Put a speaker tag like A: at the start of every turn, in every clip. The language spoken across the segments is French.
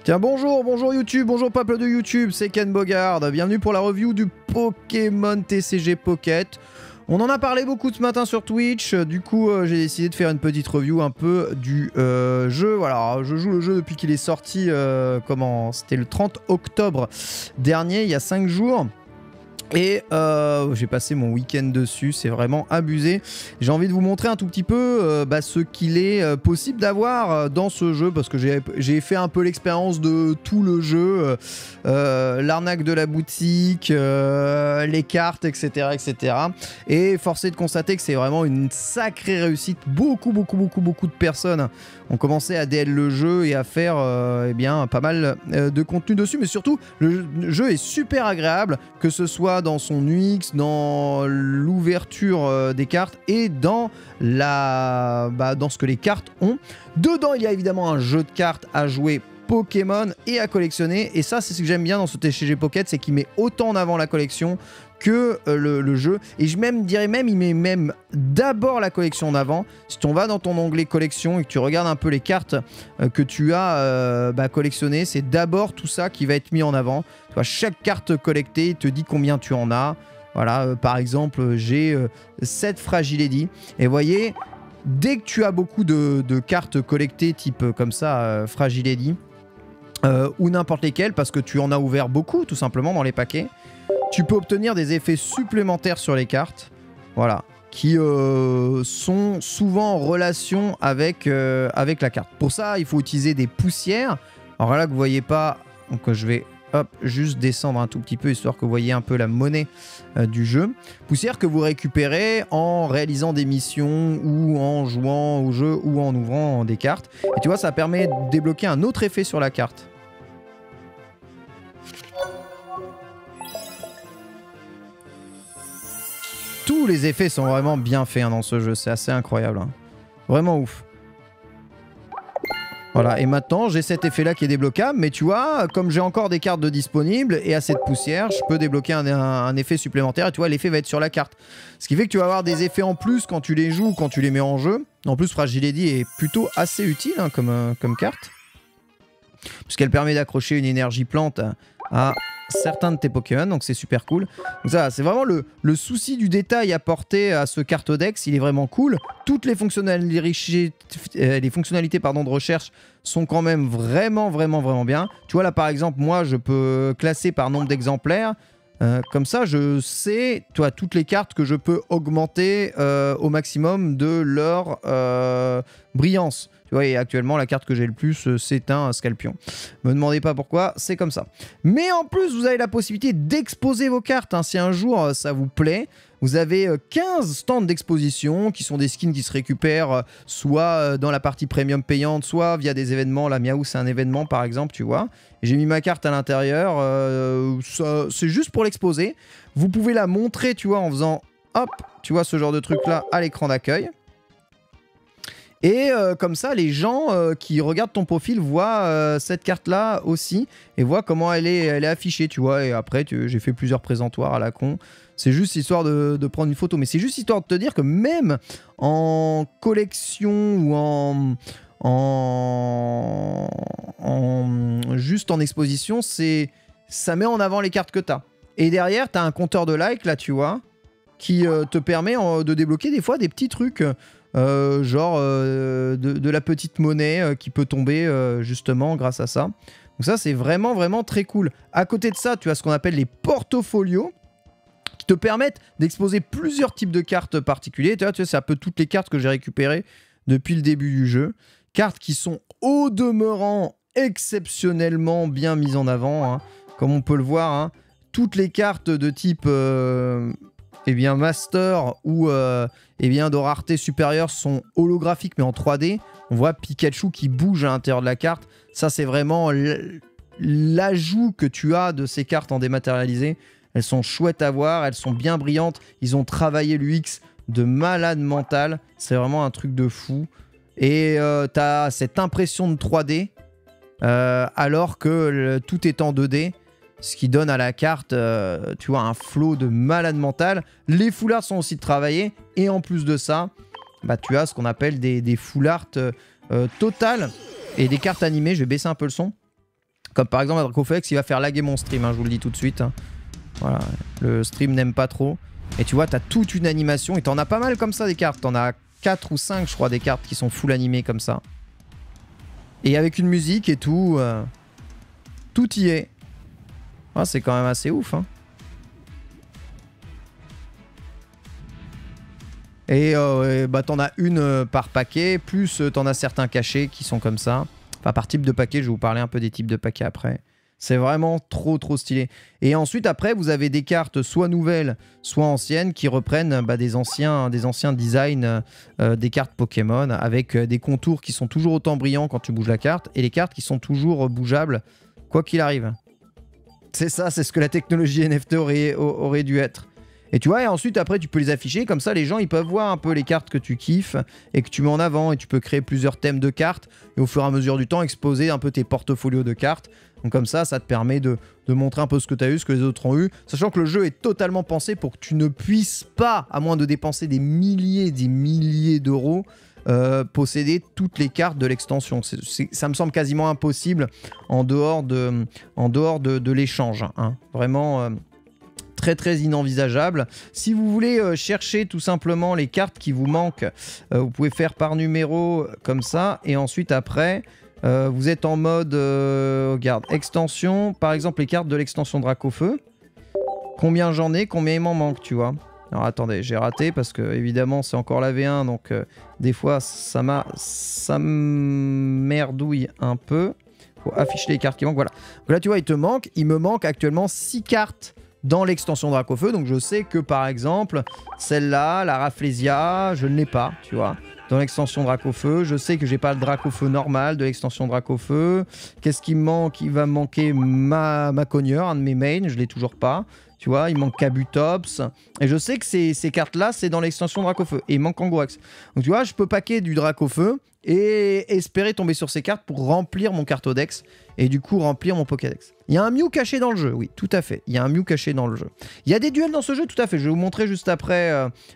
A: Tiens, bonjour YouTube, bonjour peuple de YouTube, c'est Ken Bogard. Bienvenue pour la review du Pokémon TCG Pocket. On en a parlé beaucoup ce matin sur Twitch, du coup j'ai décidé de faire une petite review un peu du jeu. Voilà, je joue le jeu depuis qu'il est sorti, c'était le 30 octobre dernier, il y a 5 jours. Et j'ai passé mon week-end dessus, c'est vraiment abusé. J'ai envie de vous montrer un tout petit peu ce qu'il est possible d'avoir dans ce jeu, parce que j'ai fait un peu l'expérience de tout le jeu, l'arnaque de la boutique, les cartes, etc., etc. Et force est de constater que c'est vraiment une sacrée réussite. Beaucoup de personnes ont commencé à DL le jeu et à faire pas mal de contenu dessus, mais surtout le jeu est super agréable, que ce soit dans son UX, dans l'ouverture des cartes et dans dans ce que les cartes ont. Dedans, il y a évidemment un jeu de cartes à jouer Pokémon et à collectionner, et ça c'est ce que j'aime bien dans ce TCG Pocket, c'est qu'il met autant en avant la collection que le jeu, et je dirais même il met même d'abord la collection en avant. Si on va dans ton onglet collection et que tu regardes un peu les cartes que tu as collectionnées, c'est d'abord tout ça qui va être mis en avant. Tu vois, chaque carte collectée te dit combien tu en as. Voilà, par exemple j'ai 7 Fragilady, et vous voyez, dès que tu as beaucoup de cartes collectées type comme ça Fragilady, ou n'importe lesquelles, parce que tu en as ouvert beaucoup tout simplement dans les paquets, tu peux obtenir des effets supplémentaires sur les cartes, voilà, qui sont souvent en relation avec la carte. Pour ça, il faut utiliser des poussières. Alors là, que vous voyez pas, donc je vais juste descendre un tout petit peu, histoire que vous voyez un peu la monnaie du jeu. Poussières que vous récupérez en réalisant des missions, ou en jouant au jeu, ou en ouvrant des cartes. Et tu vois, ça permet de débloquer un autre effet sur la carte. Tous les effets sont vraiment bien faits dans ce jeu, c'est assez incroyable. Vraiment ouf. Voilà, et maintenant j'ai cet effet là qui est débloquable, mais tu vois, comme j'ai encore des cartes de disponibles et assez de poussière, je peux débloquer un effet supplémentaire, et tu vois, l'effet va être sur la carte. Ce qui fait que tu vas avoir des effets en plus quand tu les joues, quand tu les mets en jeu. En plus, Fragilady est plutôt assez utile comme carte, puisqu'elle permet d'accrocher une énergie plante à certains de tes Pokémon, donc c'est super cool. Donc ça, c'est vraiment le souci du détail apporté à ce cartodex, il est vraiment cool. Toutes les fonctionnalités, de recherche sont quand même vraiment bien. Tu vois là par exemple, moi je peux classer par nombre d'exemplaires. Comme ça, je sais, toi, toutes les cartes que je peux augmenter au maximum de leur brillance. Tu vois, et actuellement, la carte que j'ai le plus, c'est un Scalpion. Me demandez pas pourquoi, c'est comme ça. Mais en plus, vous avez la possibilité d'exposer vos cartes. Si un jour, ça vous plaît, vous avez 15 stands d'exposition qui sont des skins qui se récupèrent soit dans la partie premium payante, soit via des événements. La Miaou, c'est un événement, par exemple, tu vois. J'ai mis ma carte à l'intérieur. C'est juste pour l'exposer. Vous pouvez la montrer, tu vois, en faisant, hop, tu vois, ce genre de truc-là à l'écran d'accueil. Et comme ça, les gens qui regardent ton profil voient cette carte-là aussi, et voient comment elle est affichée, tu vois. Et après, j'ai fait plusieurs présentoirs à la con. C'est juste histoire de prendre une photo. Mais c'est juste histoire de te dire que même en collection ou juste en exposition, ça met en avant les cartes que tu as. Et derrière, tu as un compteur de likes, là, tu vois, qui te permet de débloquer des fois des petits trucs. Genre de la petite monnaie qui peut tomber justement grâce à ça. Donc ça, c'est vraiment très cool. À côté de ça, tu as ce qu'on appelle les portfolios qui te permettent d'exposer plusieurs types de cartes particuliers. Tu vois, c'est un peu toutes les cartes que j'ai récupérées depuis le début du jeu. Cartes qui sont au demeurant exceptionnellement bien mises en avant, comme on peut le voir. Toutes les cartes de type... Master ou de rareté supérieure sont holographiques mais en 3D. On voit Pikachu qui bouge à l'intérieur de la carte. Ça, c'est vraiment l'ajout que tu as de ces cartes en dématérialisé. Elles sont chouettes à voir, elles sont bien brillantes. Ils ont travaillé l'UX de malade mental. C'est vraiment un truc de fou. Et tu as cette impression de 3D alors que tout est en 2D. Ce qui donne à la carte, tu vois, un flow de malade mental. Les full art sont aussi travaillés. Et en plus de ça, tu as ce qu'on appelle des full art total. Et des cartes animées. Je vais baisser un peu le son. Comme par exemple, Dracofex, il va faire laguer mon stream, hein, je vous le dis tout de suite. Hein. Voilà, le stream n'aime pas trop. Et tu vois, t'as toute une animation. Et t'en as pas mal comme ça des cartes. T'en as 4 ou 5, je crois, des cartes qui sont full animées comme ça. Et avec une musique et tout. Tout y est. Ah, c'est quand même assez ouf. Hein. Et bah, t'en as une par paquet. Plus t'en as certains cachés qui sont comme ça. Enfin, par type de paquet. Je vais vous parler un peu des types de paquets après. C'est vraiment trop stylé. Et ensuite, après, vous avez des cartes soit nouvelles, soit anciennes qui reprennent bah, des anciens designs des cartes Pokémon avec des contours qui sont toujours autant brillants quand tu bouges la carte et les cartes qui sont toujours bougeables quoi qu'il arrive. C'est ça, c'est ce que la technologie NFT aurait dû être. Et tu vois, et ensuite, après, tu peux les afficher. Comme ça, les gens, ils peuvent voir un peu les cartes que tu kiffes et que tu mets en avant. Et tu peux créer plusieurs thèmes de cartes. Et au fur et à mesure du temps, exposer un peu tes portfolios de cartes. Donc comme ça te permet de montrer un peu ce que tu as eu, ce que les autres ont eu. Sachant que le jeu est totalement pensé pour que tu ne puisses pas, à moins de dépenser des milliers d'euros, posséder toutes les cartes de l'extension. Ça me semble quasiment impossible en dehors de l'échange. Hein. Vraiment... très inenvisageable. Si vous voulez chercher tout simplement les cartes qui vous manquent, vous pouvez faire par numéro comme ça. Et ensuite après, vous êtes en mode, regarde, extension. Par exemple les cartes de l'extension Dracofeu. Combien j'en ai, combien il m'en manque, tu vois. Alors attendez, j'ai raté parce que évidemment c'est encore la V1. Donc des fois ça merdouille un peu. Faut afficher les cartes qui manquent, voilà. Donc là tu vois, il me manque actuellement 6 cartes dans l'extension Dracofeu, donc je sais que par exemple celle-là, la Rafflesia, je ne l'ai pas, tu vois. Dans l'extension Dracofeu, je sais que j'ai pas le Dracofeu normal de l'extension Dracofeu. Qu'est-ce qui me manque? Il va me manquer ma Cogneur, un de mes mains, je l'ai toujours pas. Tu vois, il manque Kabutops. Et je sais que ces cartes-là, c'est dans l'extension Dracofeu. Et il manque Kangourax. Donc tu vois, je peux paquer du Dracofeu et espérer tomber sur ces cartes pour remplir mon cartodex. Et du coup, remplir mon Pokédex. Il y a un Mew caché dans le jeu, oui, tout à fait. Il y a un Mew caché dans le jeu. Il y a des duels dans ce jeu, tout à fait. Je vais vous montrer juste après,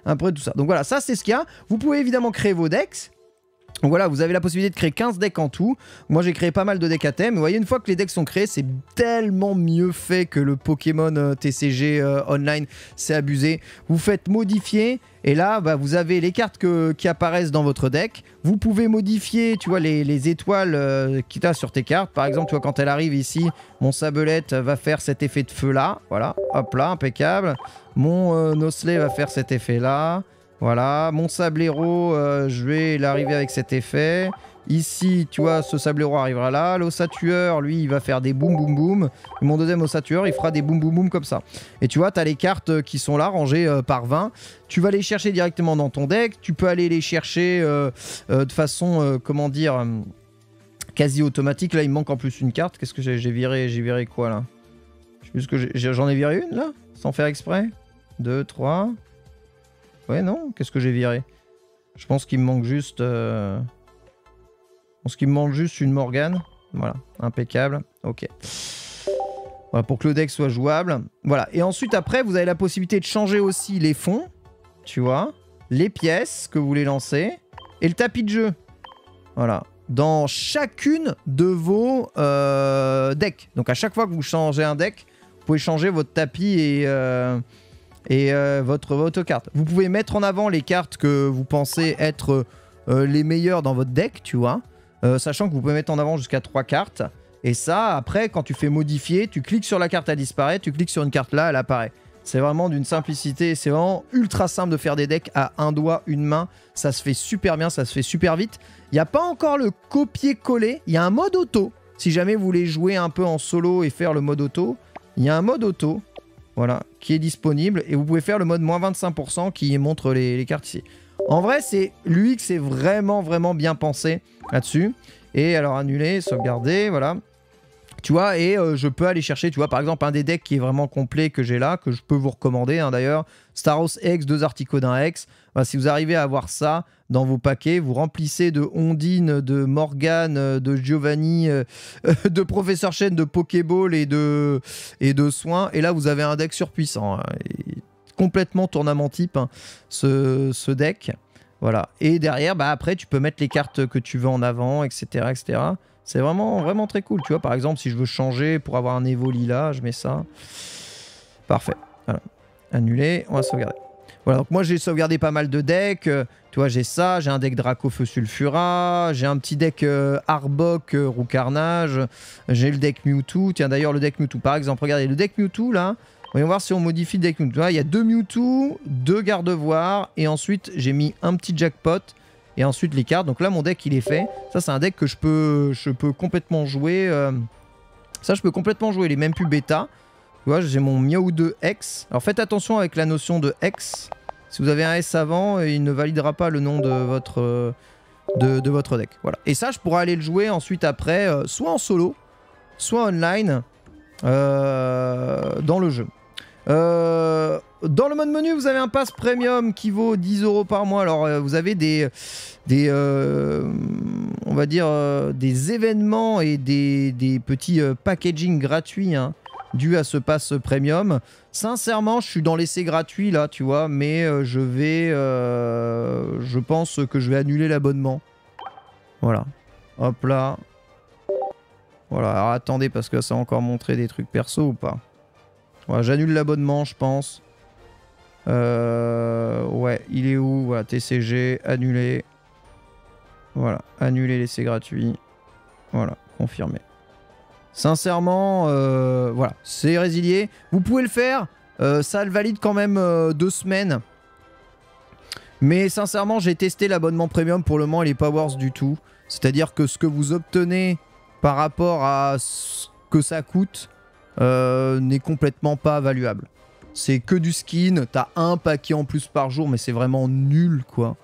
A: tout ça. Donc voilà, ça c'est ce qu'il y a. Vous pouvez évidemment créer vos decks. Donc voilà, vous avez la possibilité de créer 15 decks en tout. Moi, j'ai créé pas mal de decks à thème. Vous voyez, une fois que les decks sont créés, c'est tellement mieux fait que le Pokémon TCG Online. C'est abusé. Vous faites modifier. Et là, bah, vous avez les cartes qui apparaissent dans votre deck. Vous pouvez modifier, tu vois, les étoiles qu'il y a sur tes cartes. Par exemple, tu vois, quand elle arrive ici, mon Sablette va faire cet effet de feu-là. Voilà, hop là, impeccable. Mon Nosley va faire cet effet-là. Voilà, mon Sablero, je vais l'arriver avec cet effet. Ici, tu vois, ce Sablero arrivera là. L'Ossatueur, lui, il va faire des boum boum boum. Et mon deuxième Ossatueur, il fera des boum boum boum comme ça. Et tu vois, tu as les cartes qui sont là, rangées par 20. Tu vas les chercher directement dans ton deck. Tu peux aller les chercher de façon, comment dire, quasi automatique. Là, il me manque en plus une carte. Qu'est-ce que j'ai viré quoi, là? Je sais plus ce que j'en ai viré une, là? Sans faire exprès? 2, 3... Ouais, non? Qu'est-ce que j'ai viré? Je pense qu'il me manque juste... Je pense qu'il me manque juste une Morgane. Voilà, impeccable. Ok. Voilà, pour que le deck soit jouable. Voilà, et ensuite, après, vous avez la possibilité de changer aussi les fonds. Tu vois? Les pièces que vous voulez lancer. Et le tapis de jeu. Voilà. Dans chacune de vos decks. Donc, à chaque fois que vous changez un deck, vous pouvez changer votre tapis et votre carte. Vous pouvez mettre en avant les cartes que vous pensez être les meilleures dans votre deck, tu vois. Sachant que vous pouvez mettre en avant jusqu'à 3 cartes. Et ça, après, quand tu fais modifier, tu cliques sur la carte, elle disparaît. Tu cliques sur une carte là, elle apparaît. C'est vraiment d'une simplicité. C'est vraiment ultra simple de faire des decks à un doigt, une main. Ça se fait super bien, ça se fait super vite. Il n'y a pas encore le copier-coller. Il y a un mode auto. Si jamais vous voulez jouer un peu en solo et faire le mode auto, il y a un mode auto. Voilà, qui est disponible. Et vous pouvez faire le mode moins 25% qui montre les cartes ici. En vrai, c'est l'UX est vraiment bien pensé là-dessus. Et alors, annuler, sauvegarder, voilà. Tu vois, et je peux aller chercher, tu vois, par exemple, un des decks qui est vraiment complet que j'ai là, que je peux vous recommander, hein, d'ailleurs. Staros X, 2 Articodin X. Voilà, si vous arrivez à avoir ça dans vos paquets, vous remplissez de Ondine, de Morgane, de Giovanni, de Professeur Chen, de Pokéball et de Soin. Et là, vous avez un deck surpuissant. Hein, complètement tournament type, hein, ce deck. Voilà. Et derrière, bah, après, tu peux mettre les cartes que tu veux en avant, etc. etc. C'est vraiment, vraiment très cool. Tu vois, par exemple, si je veux changer pour avoir un Evoli là, je mets ça. Parfait. Voilà. Annuler, on va sauvegarder. Voilà, donc moi j'ai sauvegardé pas mal de decks. Tu vois, j'ai ça, j'ai un deck Draco Feu Sulfura, j'ai un petit deck Arbok Roux Carnage, j'ai le deck Mewtwo. Tiens, d'ailleurs, le deck Mewtwo, par exemple, regardez, le deck Mewtwo là, voyons voir si on modifie le deck Mewtwo. Là, il y a 2 Mewtwo, 2 Gardevoir, et ensuite j'ai mis un petit Jackpot, et ensuite les cartes. Donc là, mon deck il est fait. Ça, c'est un deck que je peux complètement jouer. Ça, je peux complètement jouer les mêmes plus bêta. Tu vois, j'ai mon Miaou 2 X. Alors faites attention avec la notion de X. Si vous avez un S avant, il ne validera pas le nom de votre, de votre deck. Voilà. Et ça, je pourrais aller le jouer ensuite après, soit en solo, soit online, dans le jeu. Dans le mode menu, vous avez un pass premium qui vaut 10 € par mois. Alors, vous avez on va dire, des événements et des petits packaging gratuits, hein, dû à ce pass premium. Sincèrement, je suis dans l'essai gratuit là, tu vois, mais je pense que je vais annuler l'abonnement. Voilà. Hop là. Voilà, alors attendez, parce que ça a encore montré des trucs perso ou pas? Voilà, j'annule l'abonnement, je pense. Ouais, il est où? Voilà, TCG, annuler. Voilà, annuler l'essai gratuit. Voilà, confirmé. Sincèrement, voilà, c'est résilié. Vous pouvez le faire, ça le valide quand même 2 semaines. Mais sincèrement, j'ai testé l'abonnement premium, pour le moment, il n'est pas worth du tout. C'est-à-dire que ce que vous obtenez par rapport à ce que ça coûte n'est complètement pas valuable. C'est que du skin, t'as un paquet en plus par jour, mais c'est vraiment nul, quoi.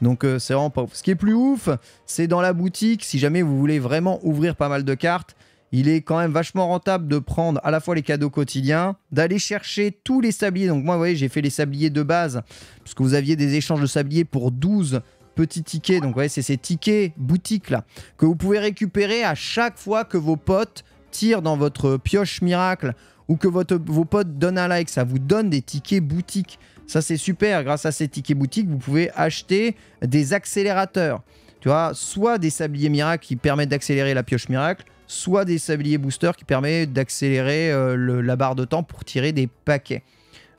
A: Donc c'est vraiment pas ouf. Ce qui est plus ouf, c'est dans la boutique, si jamais vous voulez vraiment ouvrir pas mal de cartes, il est quand même vachement rentable de prendre à la fois les cadeaux quotidiens, d'aller chercher tous les sabliers. Donc moi, vous voyez, j'ai fait les sabliers de base, parce que vous aviez des échanges de sabliers pour 12 petits tickets. Donc vous voyez, c'est ces tickets boutiques là, que vous pouvez récupérer à chaque fois que vos potes tirent dans votre pioche miracle, ou que vos potes donnent un like. Ça vous donne des tickets boutiques. Ça, c'est super. Grâce à ces tickets boutiques, vous pouvez acheter des accélérateurs. Tu vois, soit des sabliers miracles qui permettent d'accélérer la pioche miracle, soit des sabliers boosters qui permettent d'accélérer la barre de temps pour tirer des paquets.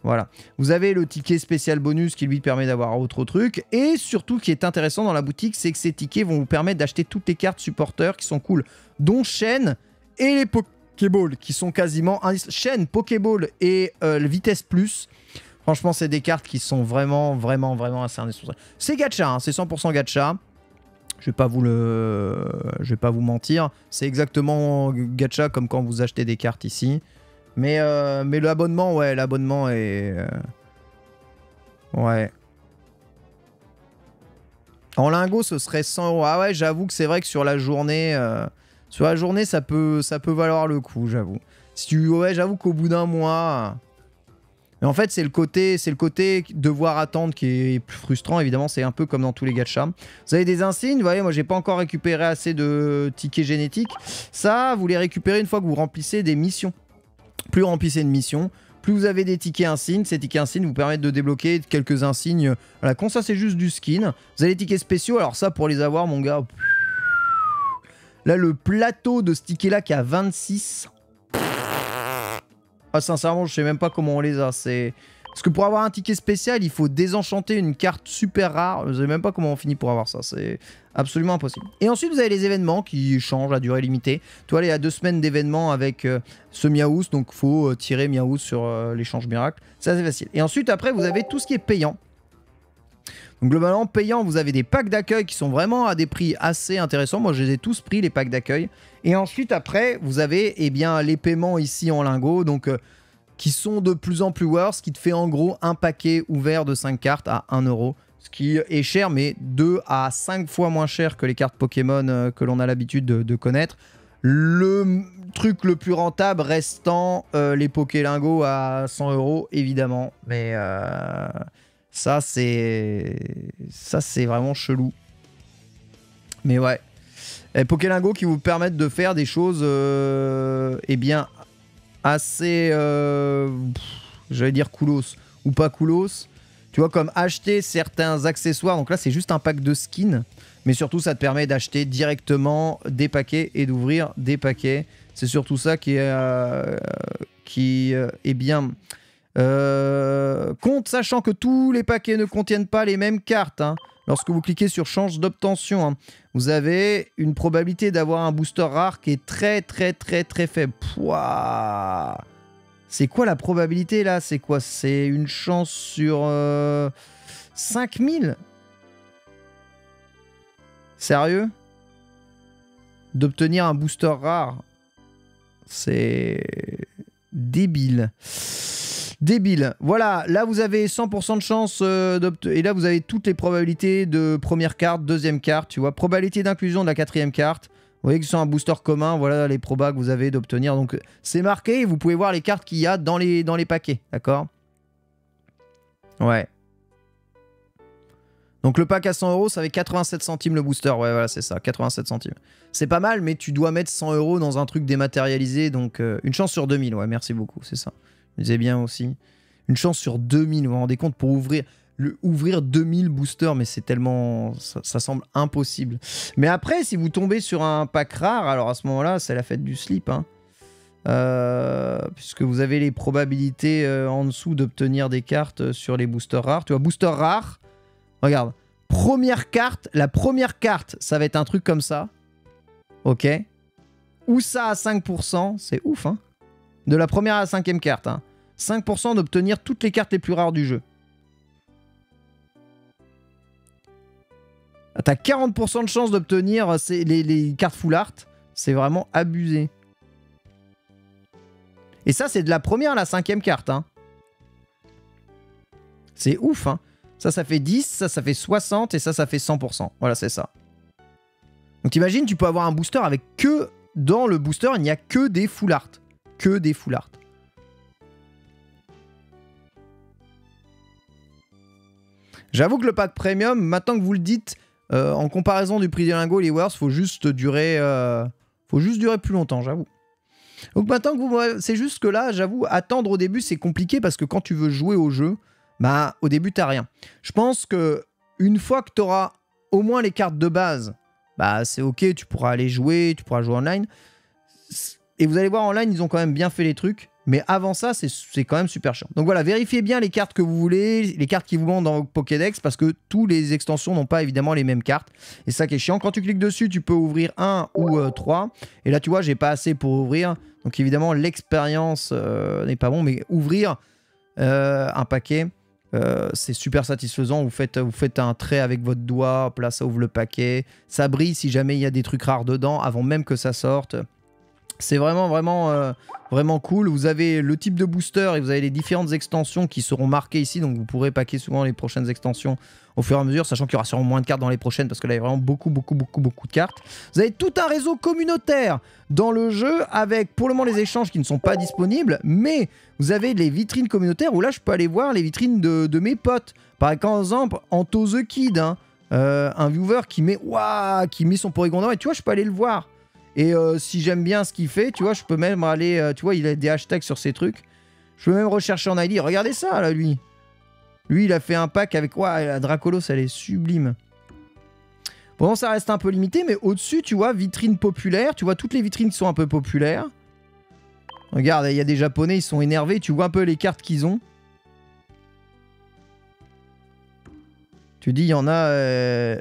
A: Voilà. Vous avez le ticket spécial bonus qui lui permet d'avoir autre truc. Et surtout, ce qui est intéressant dans la boutique, c'est que ces tickets vont vous permettre d'acheter toutes les cartes supporters qui sont cool, dont Shen et les Pokéball qui sont quasiment... Shen, Pokéball et le Vitesse Plus. Franchement, c'est des cartes qui sont vraiment, vraiment, vraiment assez indispensables. C'est gacha, hein, c'est 100% gacha. Je vais pas vous mentir. C'est exactement gacha comme quand vous achetez des cartes ici. Mais l'abonnement, ouais, l'abonnement est... Ouais. En lingot, ce serait 100 €. Ah ouais, j'avoue que c'est vrai que sur la journée, ça peut valoir le coup, j'avoue. Ouais, j'avoue qu'au bout d'un mois... Mais en fait, c'est le côté devoir attendre qui est plus frustrant. Évidemment, c'est un peu comme dans tous les gachas. Vous avez des insignes. Vous voyez, moi, j'ai pas encore récupéré assez de tickets génétiques. Ça, vous les récupérez une fois que vous remplissez des missions. Plus vous remplissez une mission, plus vous avez des tickets insignes. Ces tickets insignes vous permettent de débloquer quelques insignes. Voilà, quand ça, c'est juste du skin. Vous avez les tickets spéciaux. Alors ça, pour les avoir, mon gars... Là, le plateau de ce ticket-là qui a 26... Ah, sincèrement, je sais même pas comment on les a. Parce que pour avoir un ticket spécial, il faut désenchanter une carte super rare. Je sais même pas comment on finit pour avoir ça. C'est absolument impossible. Et ensuite, vous avez les événements qui changent à durée limitée. Tu vois, il y a 2 semaines d'événements avec ce Miaous. Donc, il faut tirer Miaous sur l'échange miracle. C'est assez facile. Et ensuite, après, vous avez tout ce qui est payant. Donc, globalement, payant, vous avez des packs d'accueil qui sont vraiment à des prix assez intéressants. Moi, je les ai tous pris, les packs d'accueil. Et ensuite, après, vous avez les paiements ici en lingots, donc qui sont de plus en plus worth, ce qui te fait en gros un paquet ouvert de 5 cartes à 1 €. Ce qui est cher, mais 2 à 5 fois moins cher que les cartes Pokémon que l'on a l'habitude de connaître. Le truc le plus rentable restant les Pokélingots à 100 €, évidemment. Mais ça, c'est vraiment chelou. Mais ouais. Pokélingo qui vous permettent de faire des choses assez j'allais dire coolos ou pas coolos. Tu vois, comme acheter certains accessoires. Donc là, c'est juste un pack de skins. Mais surtout, ça te permet d'acheter directement des paquets et d'ouvrir des paquets. C'est surtout ça qui est bien... compte, sachant que tous les paquets ne contiennent pas les mêmes cartes. Hein. Lorsque vous cliquez sur change d'obtention, hein, vous avez une probabilité d'avoir un booster rare qui est très faible. Pouah. C'est quoi la probabilité là? C'est quoi? C'est une chance sur 5000? Sérieux? D'obtenir un booster rare? C'est débile. Débile. Voilà, là vous avez 100% de chance et là vous avez toutes les probabilités de première carte, deuxième carte, tu vois. Probabilité d'inclusion de la quatrième carte. Vous voyez que c'est un booster commun, voilà les probas que vous avez d'obtenir. Donc c'est marqué et vous pouvez voir les cartes qu'il y a dans les paquets, d'accord? Ouais. Donc le pack à 100 €, ça fait 87 centimes le booster. Ouais, voilà, c'est ça, 87 centimes. C'est pas mal, mais tu dois mettre 100 € dans un truc dématérialisé. Donc une chance sur 2000, ouais, merci beaucoup, c'est ça. Je disais bien aussi. Une chance sur 2000, vous vous rendez compte, pour ouvrir 2000 boosters, mais c'est tellement... Ça semble impossible. Mais après, si vous tombez sur un pack rare, alors à ce moment-là, c'est la fête du slip. Hein. Puisque vous avez les probabilités en dessous d'obtenir des cartes sur les boosters rares. Tu vois, booster rare, regarde. Première carte, la première carte, ça va être un truc comme ça. Ok. Ou ça à 5%, c'est ouf, hein. De la première à la cinquième carte. Hein. 5% d'obtenir toutes les cartes les plus rares du jeu. T'as 40% de chance d'obtenir les cartes full art. C'est vraiment abusé. Et ça, c'est de la première à la cinquième carte. Hein. C'est ouf. Hein. Ça fait 10, ça fait 60 et ça fait 100%. Voilà, c'est ça. Donc t'imagines, tu peux avoir un booster avec que... Dans le booster, il n'y a que des full art. Que des full art. J'avoue que le pack premium, maintenant que vous le dites, en comparaison du prix des lingots, les Wars, faut juste durer plus longtemps, j'avoue. Donc maintenant que vous... C'est juste que là, j'avoue, attendre au début, c'est compliqué parce que quand tu veux jouer au jeu, bah au début, t'as rien. Je pense que une fois que tu auras au moins les cartes de base, bah c'est ok, tu pourras aller jouer, tu pourras jouer online. Et vous allez voir, online, ils ont quand même bien fait les trucs. Mais avant ça, c'est quand même super chiant. Donc voilà, vérifiez bien les cartes que vous voulez, les cartes qui vous manquent dans vos Pokédex, parce que tous les extensions n'ont pas évidemment les mêmes cartes. Et ça qui est chiant. Quand tu cliques dessus, tu peux ouvrir 1 ou 3. Et là, tu vois, j'ai pas assez pour ouvrir. Donc évidemment, l'expérience n'est pas bon. Mais ouvrir un paquet, c'est super satisfaisant. Vous faites un trait avec votre doigt. Hop là, ça ouvre le paquet. Ça brille si jamais il y a des trucs rares dedans, avant même que ça sorte. C'est vraiment cool. Vous avez le type de booster et vous avez les différentes extensions qui seront marquées ici. Donc vous pourrez packer souvent les prochaines extensions au fur et à mesure, sachant qu'il y aura sûrement moins de cartes dans les prochaines parce que là il y a vraiment beaucoup de cartes. Vous avez tout un réseau communautaire dans le jeu avec pour le moment les échanges qui ne sont pas disponibles, mais vous avez les vitrines communautaires où là je peux aller voir les vitrines de mes potes. Par exemple, Anto the Kid, hein, un viewer qui met son Porygon et tu vois, je peux aller le voir. Et si j'aime bien ce qu'il fait, tu vois, je peux même aller... tu vois, il a des hashtags sur ses trucs. Je peux même rechercher en ID. Regardez ça, là, lui. Lui, il a fait un pack avec... la Dracolos, elle est sublime. Bon, ça reste un peu limité, mais au-dessus, tu vois, vitrine populaire. Tu vois, toutes les vitrines qui sont un peu populaires. Regarde, il y a des Japonais, ils sont énervés. Tu vois un peu les cartes qu'ils ont. Tu dis, il y en a...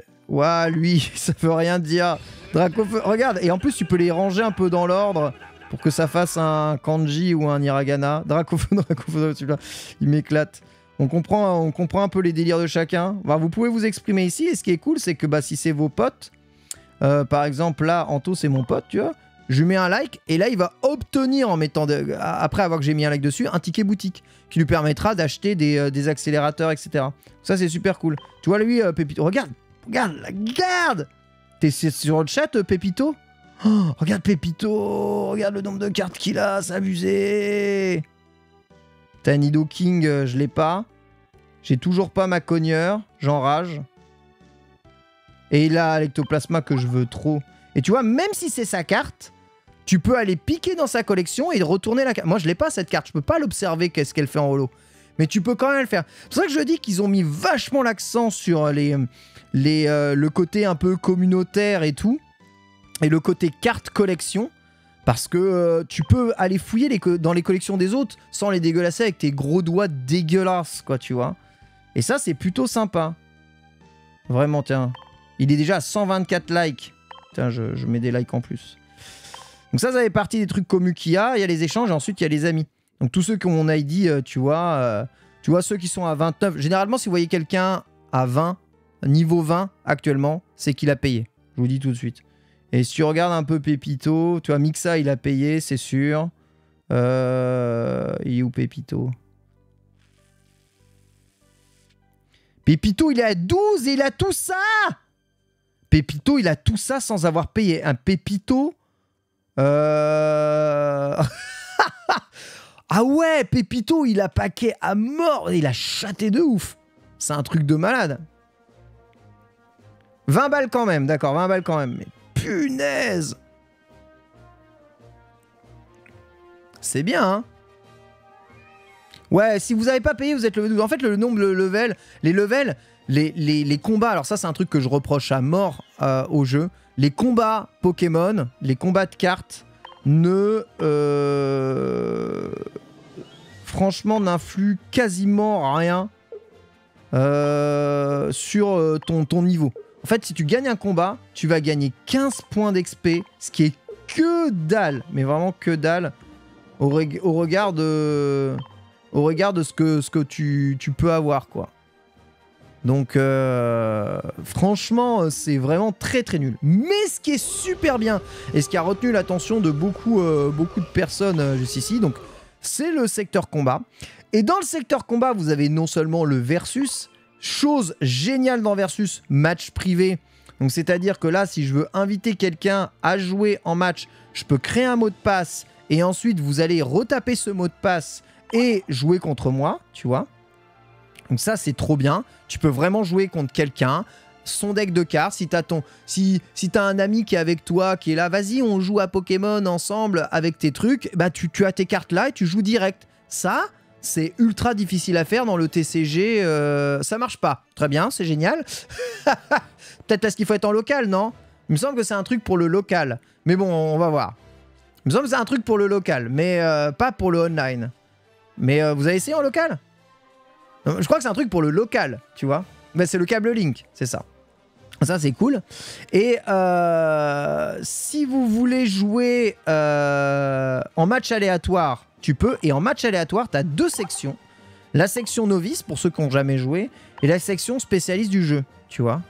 A: lui, ça veut rien dire. Dracofeu, regarde, et en plus tu peux les ranger un peu dans l'ordre pour que ça fasse un kanji ou un hiragana. Dracofeu, celui-là, il m'éclate. On comprend un peu les délires de chacun. Bah, vous pouvez vous exprimer ici, et ce qui est cool, c'est que bah, si c'est vos potes, par exemple là, Anto c'est mon pote, tu vois, je lui mets un like, et là il va obtenir, en mettant après avoir que j'ai mis un like dessus, un ticket boutique, qui lui permettra d'acheter des accélérateurs, etc. Ça c'est super cool. Tu vois lui, Pépito, regarde, t'es sur le chat, Pépito? Oh, regarde Pépito, regarde le nombre de cartes qu'il a, c'est abusé. T'as Nido King, je l'ai pas. J'ai toujours pas ma cogneur, j'enrage. Et il a l'ectoplasma que je veux trop. Et tu vois, même si c'est sa carte, tu peux aller piquer dans sa collection et retourner la carte. Moi, je l'ai pas cette carte, je peux pas l'observer qu'est-ce qu'elle fait en holo. mais tu peux quand même le faire. C'est pour ça que je dis qu'ils ont mis vachement l'accent sur le côté un peu communautaire et tout, et le côté carte collection, parce que tu peux aller fouiller dans les collections des autres sans les dégueulasser avec tes gros doigts dégueulasses, quoi, tu vois. Et ça, c'est plutôt sympa. Vraiment, tiens. Il est déjà à 124 likes. Tiens, je mets des likes en plus. Donc ça fait partie des trucs communs qu'il y a. Il y a les échanges et ensuite il y a les amis. Donc tous ceux qui ont mon ID, tu vois ceux qui sont à 29. Généralement, si vous voyez quelqu'un à 20, niveau 20 actuellement, c'est qu'il a payé. Je vous dis tout de suite. Et si tu regardes un peu Pépito, tu vois, Mixa, il a payé, c'est sûr. Il est où Pépito? Pépito, il est à 12 et il a tout ça! Pépito, il a tout ça sans avoir payé. Un Pépito... Ah ouais, Pépito, il a paqué à mort. Il a chaté de ouf. C'est un truc de malade. 20 balles quand même, d'accord, 20 balles quand même. Mais punaise! C'est bien, hein? Ouais, si vous n'avez pas payé, vous êtes level 12. En fait, le nombre de levels, les combats, alors ça, c'est un truc que je reproche à mort au jeu. Les combats Pokémon, les combats de cartes, franchement, n'influent quasiment rien sur ton niveau. En fait, si tu gagnes un combat, tu vas gagner 15 points d'XP, ce qui est que dalle, mais vraiment que dalle, au regard de ce que tu peux avoir, quoi. Donc, franchement, c'est vraiment très très nul. Mais ce qui est super bien, et ce qui a retenu l'attention de beaucoup de personnes juste ici, donc, c'est le secteur combat. Et dans le secteur combat, vous avez non seulement le versus, chose géniale dans versus, match privé. Donc, c'est-à-dire que là, si je veux inviter quelqu'un à jouer en match, je peux créer un mot de passe, et ensuite, vous allez retaper ce mot de passe et jouer contre moi, tu vois. Donc ça, c'est trop bien. Tu peux vraiment jouer contre quelqu'un. Son deck de cartes, si t'as un ami qui est avec toi, qui est là, vas-y, on joue à Pokémon ensemble avec tes trucs, bah tu as tes cartes là et tu joues direct. Ça, c'est ultra difficile à faire dans le TCG. Ça marche pas. Très bien, c'est génial. Peut-être parce qu'il faut être en local, non? Il me semble que c'est un truc pour le local. Mais bon, on va voir. Il me semble que c'est un truc pour le local, mais pas pour le online. Mais vous avez essayé en local? Je crois que c'est un truc pour le local, tu vois. Ben, c'est le câble Link, c'est ça. Ça, c'est cool. Et si vous voulez jouer en match aléatoire, tu peux. Et en match aléatoire, tu as deux sections. La section novice, pour ceux qui n'ont jamais joué, et la section spécialiste du jeu, tu vois.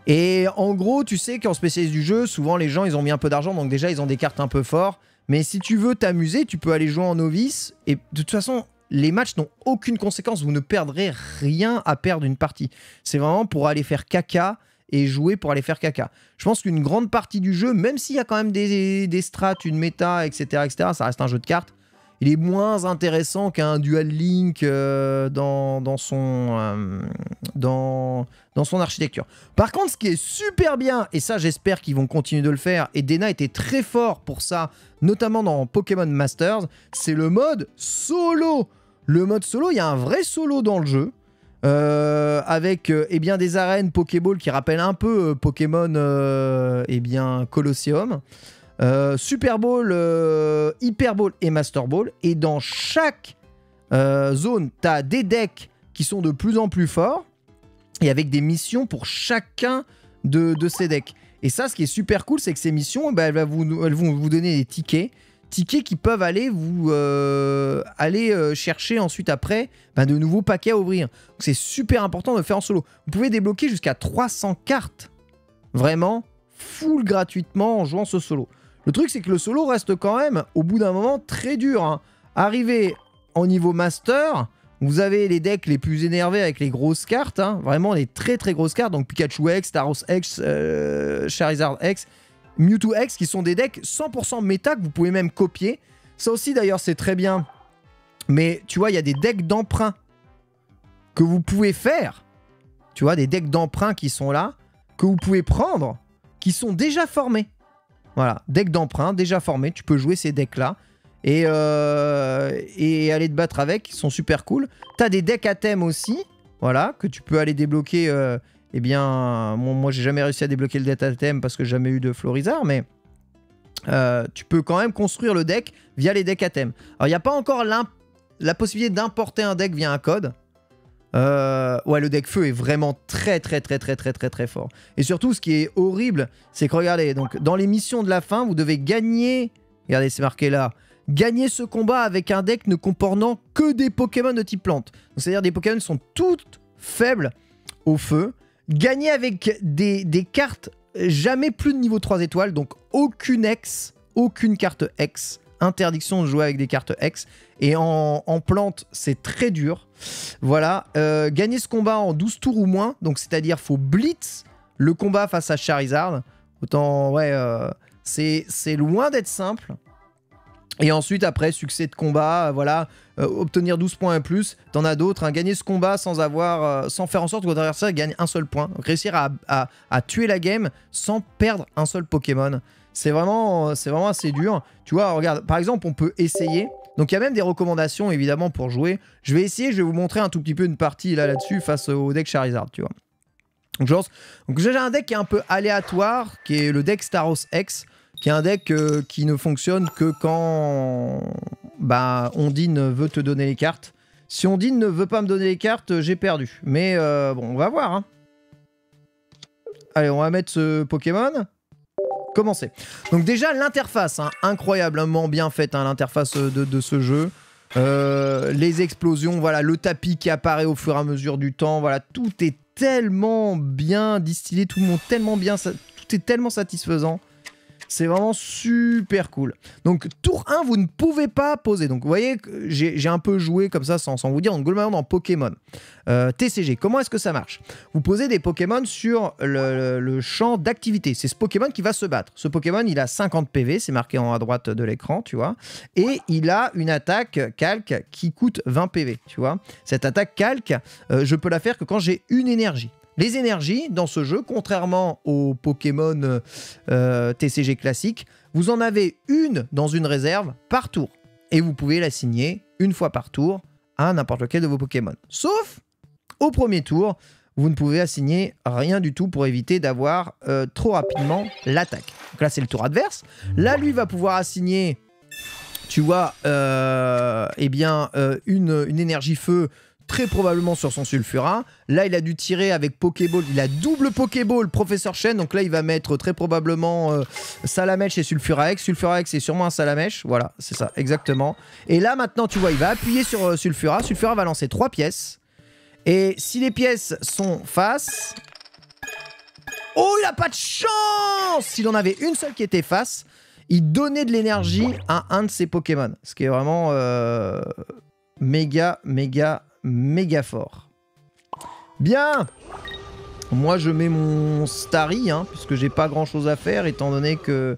A: Et en gros, tu sais qu'en spécialiste du jeu, souvent les gens, ils ont mis un peu d'argent, donc déjà, ils ont des cartes un peu fortes. Mais si tu veux t'amuser, tu peux aller jouer en novice. Et de toute façon... Les matchs n'ont aucune conséquence, vous ne perdrez rien à perdre une partie. C'est vraiment pour aller faire caca et jouer pour aller faire caca. Je pense qu'une grande partie du jeu, même s'il y a quand même des strats, une méta, etc., ça reste un jeu de cartes. Il est moins intéressant qu'un Dual Link dans son architecture. Par contre, ce qui est super bien, et ça j'espère qu'ils vont continuer de le faire, et Dena était très fort pour ça, notamment dans Pokémon Masters, c'est le mode solo. Le mode solo, il y a un vrai solo dans le jeu, avec eh bien, des arènes Pokéball qui rappellent un peu Pokémon eh bien, Colosseum. Super Ball, Hyper Ball et Master Ball. Et dans chaque zone, tu as des decks qui sont de plus en plus forts et avec des missions pour chacun de ces decks. Et ça, ce qui est super cool, c'est que ces missions, bah, elles vont vous donner des tickets. Tickets qui peuvent aller vous chercher ensuite après bah, de nouveaux paquets à ouvrir. C'est super important de le faire en solo. Vous pouvez débloquer jusqu'à 300 cartes. Vraiment, full gratuitement en jouant ce solo. Le truc, c'est que le solo reste quand même, au bout d'un moment, très dur. Hein. Arrivé au niveau Master, vous avez les decks les plus énervés avec les grosses cartes. Hein. Vraiment, les très très grosses cartes. Donc Pikachu X, Tauros X, Charizard X, Mewtwo X, qui sont des decks 100% méta que vous pouvez même copier. Ça aussi, d'ailleurs, c'est très bien. Mais tu vois, il y a des decks d'emprunt que vous pouvez faire. Tu vois, des decks d'emprunt qui sont là, que vous pouvez prendre, qui sont déjà formés. Voilà, deck d'emprunt, déjà formé, tu peux jouer ces decks-là. et aller te battre avec, ils sont super cool. T'as des decks à thème aussi, voilà, que tu peux aller débloquer. Eh bien, moi j'ai jamais réussi à débloquer le deck à thème parce que j'ai jamais eu de Florizard, mais tu peux quand même construire le deck via les decks à thème. Alors il n'y a pas encore la possibilité d'importer un deck via un code. Ouais, le deck feu est vraiment très fort. Et surtout, ce qui est horrible, c'est que regardez, donc dans les missions de la fin, vous devez gagner. Regardez, c'est marqué là. Gagner ce combat avec un deck ne comportant que des Pokémon de type plante. C'est-à-dire des Pokémon qui sont toutes faibles au feu. Gagner avec des cartes jamais plus de niveau 3 étoiles, donc aucune X, aucune carte X. Interdiction de jouer avec des cartes X. Et en plante, c'est très dur. Voilà. Gagner ce combat en 12 tours ou moins. Donc, c'est-à-dire, faut blitz le combat face à Charizard. Autant, ouais, c'est loin d'être simple. Et ensuite, après, succès de combat, voilà, obtenir 12 points et plus. T'en as d'autres, hein, gagner ce combat sans faire en sorte que votre adversaire gagne un seul point. Donc, réussir à tuer la game sans perdre un seul Pokémon. C'est vraiment assez dur. Tu vois, regarde, par exemple, on peut essayer. Donc, il y a même des recommandations, évidemment, pour jouer. Je vais essayer, je vais vous montrer un tout petit peu une partie là-dessus face au deck Charizard, tu vois. Donc j'ai un deck qui est un peu aléatoire, qui est le deck Staros X, qui est un deck qui ne fonctionne que quand Ondine veut te donner les cartes. Si Ondine ne veut pas me donner les cartes, j'ai perdu. Mais bon, on va voir. Hein. Allez, on va mettre ce Pokémon. Commencer. Donc déjà, l'interface, hein, incroyablement bien faite, hein, l'interface de ce jeu. Les explosions, voilà, le tapis qui apparaît au fur et à mesure du temps, voilà, tout est tellement bien distillé, tout est tellement satisfaisant. C'est vraiment super cool. Donc, tour 1, vous ne pouvez pas poser. Donc, vous voyez, j'ai un peu joué comme ça sans vous dire. Donc, globalement, dans Pokémon TCG, comment est-ce que ça marche? Vous posez des Pokémon sur le champ d'activité. C'est ce Pokémon qui va se battre. Ce Pokémon, il a 50 PV, c'est marqué en haut à droite de l'écran, tu vois. Et il a une attaque calque qui coûte 20 PV, tu vois. Cette attaque calque, je peux la faire que quand j'ai une énergie. Les énergies, dans ce jeu, contrairement aux Pokémon TCG classiques, vous en avez une dans une réserve par tour. Et vous pouvez l'assigner une fois par tour à n'importe lequel de vos Pokémon. Sauf au premier tour, vous ne pouvez assigner rien du tout pour éviter d'avoir trop rapidement l'attaque. Donc là, c'est le tour adverse. Là, lui va pouvoir assigner, tu vois, une énergie feu, très probablement sur son Sulfura. Là, il a dû tirer avec Pokéball. Il a double Pokéball, Professeur Chen. Donc là, il va mettre très probablement Salamèche et Sulfura X. Sulfura X, c'est sûrement un Salamèche. Voilà, c'est ça, exactement. Et là, maintenant, tu vois, il va appuyer sur Sulfura. Sulfura va lancer 3 pièces. Et si les pièces sont face... Oh, il a pas de chance! S'il en avait une seule qui était face, il donnait de l'énergie à un de ses Pokémon. Ce qui est vraiment méga fort. Bien. Moi, je mets mon Starry, hein, puisque j'ai pas grand-chose à faire, étant donné que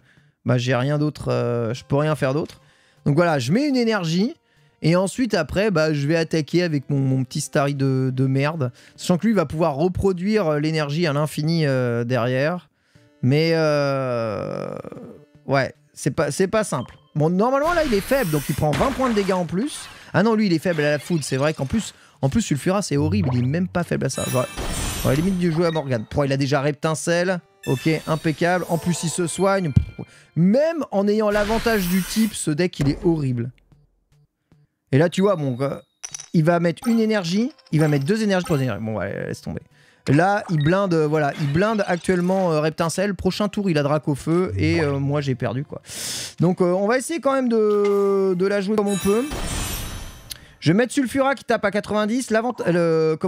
A: j'ai rien d'autre, je peux rien faire d'autre. Donc voilà, je mets une énergie, et ensuite, après, je vais attaquer avec mon petit Starry de merde, sachant que lui va pouvoir reproduire l'énergie à l'infini derrière. Mais, ouais, c'est pas simple. Bon, normalement, là, il est faible, donc il prend 20 points de dégâts en plus. Ah non, lui, il est faible à la foudre. C'est vrai qu'en plus, Sulfura, c'est horrible. Il est même pas faible à ça. J'aurais limite dû jouer à Morgane. Il a déjà Reptincelle. Ok, impeccable. En plus, il se soigne. Même en ayant l'avantage du type, ce deck, il est horrible. Et là, tu vois, bon, il va mettre une énergie. Il va mettre 2 énergies, 3 énergies. Bon, ouais, laisse tomber. Là, il blinde, voilà, il blinde actuellement Reptincelle. Prochain tour, il a Dracofeu et moi, j'ai perdu, quoi. Donc, on va essayer quand même de la jouer comme on peut. Je vais mettre Sulfura qui tape à 90. Staros qui tape à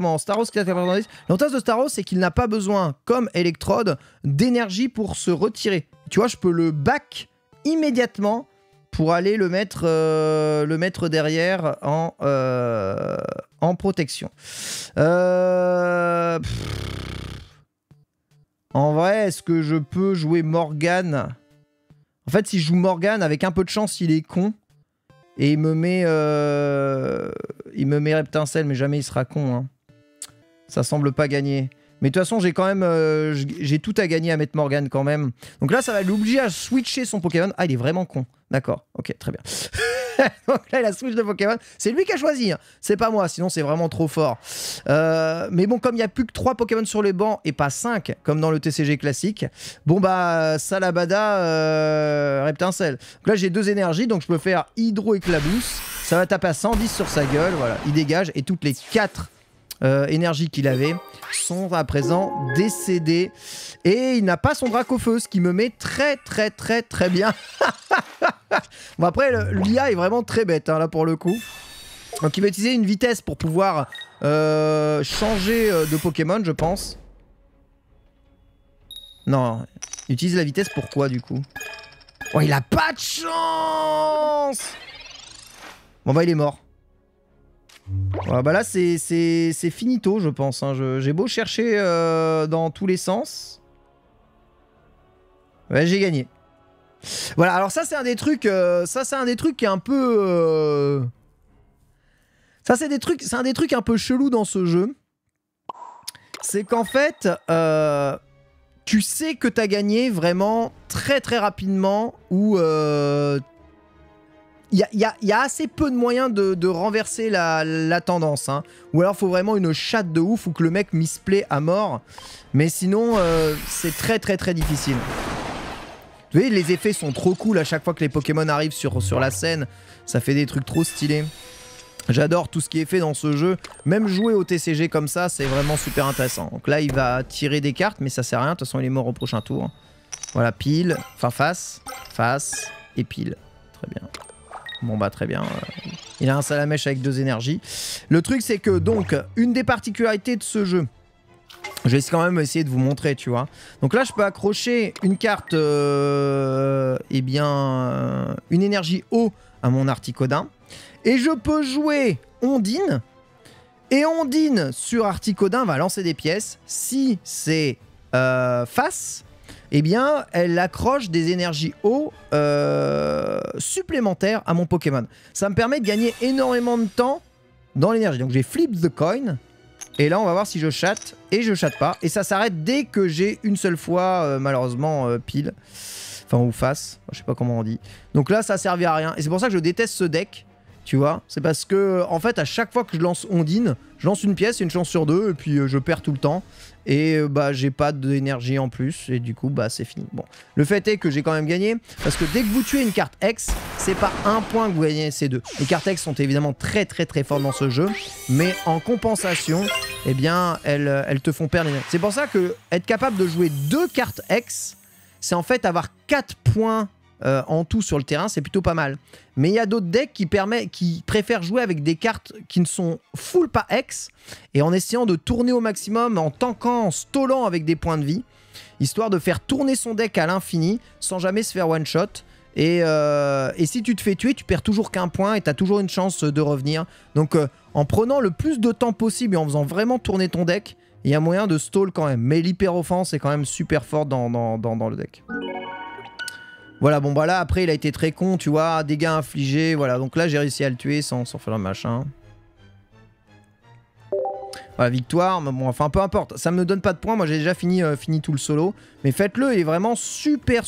A: 90. L'avantage de Staros, c'est qu'il n'a pas besoin, comme Electrode, d'énergie pour se retirer. Tu vois, je peux le back immédiatement pour aller le mettre derrière en protection. En vrai, est-ce que je peux jouer Morgane? En fait, si je joue Morgane, avec un peu de chance, il est con. Et il me met Reptincelle, mais jamais il sera con. Hein. Ça semble pas gagner. Mais de toute façon, j'ai quand même j'ai tout à gagner à mettre Morgane quand même. Donc là, ça va l'obliger à switcher son Pokémon. Ah, il est vraiment con. D'accord. Ok, très bien. Donc là, il a switch de Pokémon. C'est lui qui a choisi, hein. C'est pas moi, sinon c'est vraiment trop fort. Mais bon, comme il n'y a plus que 3 Pokémon sur les bancs et pas 5, comme dans le TCG classique, bon bah, Salabada, Reptincelle. Donc là, j'ai 2 énergies, donc je peux faire Hydro Éclabousse. Ça va taper à 110 sur sa gueule, voilà. Il dégage et toutes les 4 énergies qu'il avait sont à présent décédées. Et il n'a pas son Dracofeu, ce qui me met très bien. Bon après, l'IA est vraiment très bête, hein, là pour le coup. Donc il va utiliser une vitesse pour pouvoir changer de Pokémon, je pense. Non, il utilise la vitesse pour quoi du coup? Oh, il a pas de chance! Bon bah il est mort. Ouais, bah là c'est finito je pense, hein. J'ai beau chercher dans tous les sens. Ouais, j'ai gagné. Voilà, alors ça c'est un des trucs qui est un peu c'est un des trucs un peu chelou dans ce jeu. C'est qu'en fait tu sais que t'as gagné vraiment très rapidement, ou il y a assez peu de moyens de renverser la tendance, hein. Ou alors faut vraiment une chatte de ouf ou que le mec misplay à mort. Mais sinon c'est très difficile. Vous voyez, les effets sont trop cool à chaque fois que les Pokémon arrivent sur la scène. Ça fait des trucs trop stylés. J'adore tout ce qui est fait dans ce jeu. Même jouer au TCG comme ça, c'est vraiment super intéressant. Donc là, il va tirer des cartes, mais ça sert à rien. De toute façon, il est mort au prochain tour. Voilà, pile, enfin face et pile. Très bien. Bon bah très bien. Il a un Salamèche avec 2 énergies. Le truc, c'est que donc, une des particularités de ce jeu... Je vais quand même essayer de vous montrer, tu vois. Donc là, je peux accrocher une carte, une énergie eau à mon Articodin. Et je peux jouer Ondine. Et Ondine sur Articodin va lancer des pièces. Si c'est face, eh bien, elle accroche des énergies eau supplémentaires à mon Pokémon. Ça me permet de gagner énormément de temps dans l'énergie. Donc j'ai Flip the Coin. Et là, on va voir si je chatte. Et je chatte pas. Et ça s'arrête dès que j'ai une seule fois, malheureusement, pile. Enfin, ou face. Je sais pas comment on dit. Donc là, ça a servi à rien. Et c'est pour ça que je déteste ce deck. Tu vois, c'est parce que, en fait, à chaque fois que je lance Ondine, je lance une pièce, une chance sur 2, et puis je perds tout le temps. Et bah, j'ai pas d'énergie en plus, et du coup, bah, c'est fini. Bon, le fait est que j'ai quand même gagné, parce que dès que vous tuez une carte X, c'est pas un point que vous gagnez, c'est 2. Les cartes X sont évidemment très fortes dans ce jeu, mais en compensation, eh bien, elles te font perdre. C'est pour ça que être capable de jouer 2 cartes X, c'est en fait avoir 4 points en tout sur le terrain, c'est plutôt pas mal. Mais il y a d'autres decks qui préfèrent jouer avec des cartes qui ne sont full pas X, et en essayant de tourner au maximum, en tankant, en stallant avec des points de vie, histoire de faire tourner son deck à l'infini, sans jamais se faire one shot. Et si tu te fais tuer, tu perds toujours qu'un point, et tu as toujours une chance de revenir. Donc en prenant le plus de temps possible, et en faisant vraiment tourner ton deck, il y a moyen de stall quand même. Mais l'hyper-offense est quand même super forte dans le deck. Voilà, bon bah là après il a été très con, tu vois, dégâts infligés, voilà, donc là j'ai réussi à le tuer sans faire le machin. Voilà, victoire, mais bon, enfin peu importe, ça me donne pas de points, moi j'ai déjà fini tout le solo, mais faites-le, il est vraiment super